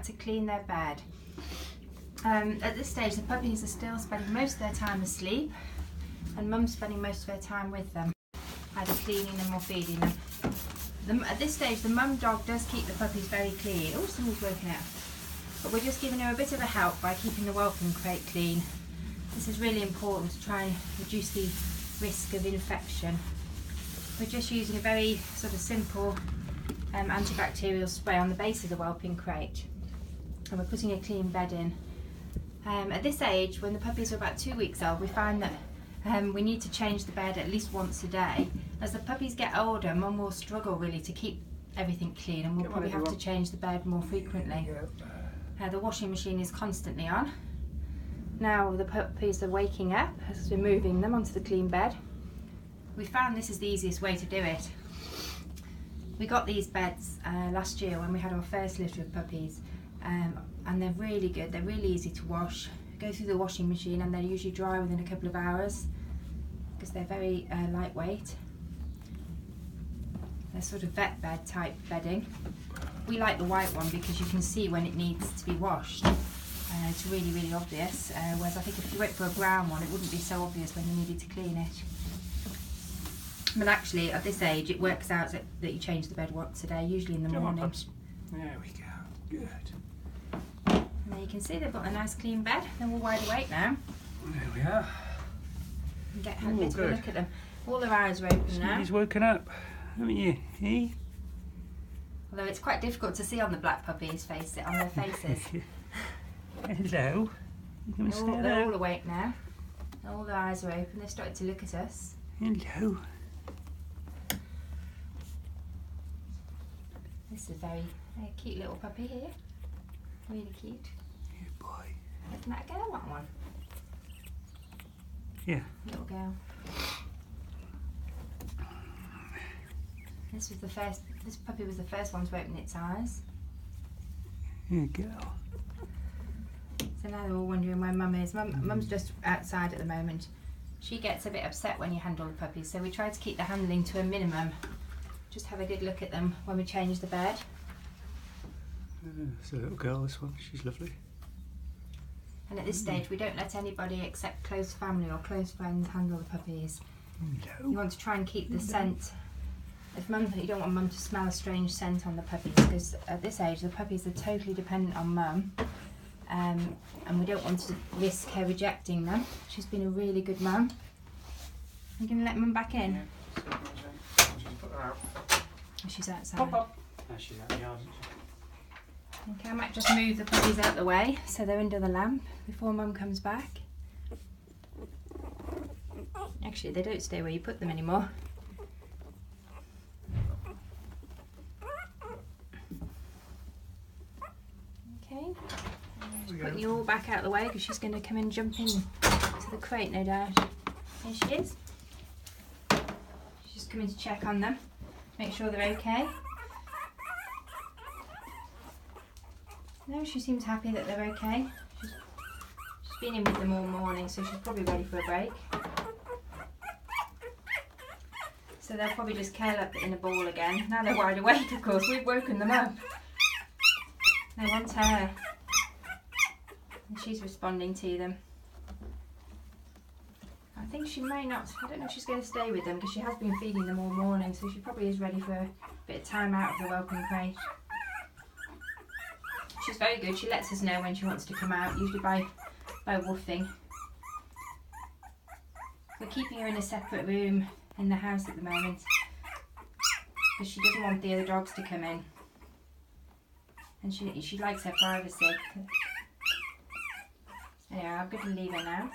to clean their bed. At this stage the puppies are still spending most of their time asleep, and Mum's spending most of her time with them, either cleaning them or feeding them. At this stage the mum dog does keep the puppies very clean. Oh, someone's woken up. But we're just giving her a bit of a help by keeping the whelping crate clean. This is really important to try and reduce the risk of infection. We're just using a very sort of simple antibacterial spray on the base of the whelping crate, and we're putting a clean bed in. At this age, when the puppies are about 2 weeks old, we find that we need to change the bed at least once a day. As the puppies get older, Mum will struggle really to keep everything clean, and we'll probably have to change the bed more frequently. The washing machine is constantly on. Now the puppies are waking up as we're moving them onto the clean bed. We found this is the easiest way to do it. We got these beds last year when we had our first litter of puppies, and they're really good. They're really easy to wash. Go through the washing machine and they're usually dry within a couple of hours because they're very lightweight. They're sort of vet bed type bedding. We like the white one because you can see when it needs to be washed. It's really, really obvious, whereas I think if you went for a brown one it wouldn't be so obvious when you needed to clean it. But actually at this age it works out that you change the bed once a day, usually in the morning. There we go, good. And there you can see they've got a nice clean bed. They're all wide awake now. There we are. And get a bit of a look at them. All their eyes are open now. Somebody's woken up, haven't you? Eh? Although it's quite difficult to see on the black puppies' on their faces. Hello. They're all awake now. All their eyes are open. They've started to look at us. Hello. This is a very cute little puppy here. Really cute. Good boy. Isn't that a girl, that one? Yeah. Little girl. This puppy was the first one to open its eyes. Good girl. So now they're all wondering where Mum is. Mum's just outside at the moment. She gets a bit upset when you handle the puppies, so we try to keep the handling to a minimum. Just have a good look at them when we change the bed. It's a little girl, this one. She's lovely. And at this stage we don't let anybody except close family or close friends handle the puppies. Hello. You want to try and keep the scent. You don't want Mum to smell a strange scent on the puppies, because at this age the puppies are totally dependent on Mum, and we don't want to risk her rejecting them. She's been a really good mum. You're going to let Mum back in? Yeah. She's put her out. She's outside. Pop up. No, she's out in the yard, isn't she? Okay, I might just move the puppies out the way so they're under the lamp before Mum comes back. Actually, they don't stay where you put them anymore. Okay, just putting you all back out the way because she's going to come and jump in to the crate, no doubt. Here she is. She's just coming to check on them, make sure they're okay. No, she seems happy that they're okay. She's been in with them all morning, so she's probably ready for a break. So they'll probably just curl up in a ball again. Now they're wide awake, of course. We've woken them up. They want her. And she's responding to them. I think she may not, I don't know if she's going to stay with them because she has been feeding them all morning, so she probably is ready for a bit of time out of the whelping crate. She's very good. She lets us know when she wants to come out, usually by woofing. We're keeping her in a separate room in the house at the moment because she doesn't want the other dogs to come in, and she likes her privacy. Anyway, I'm going to leave her now.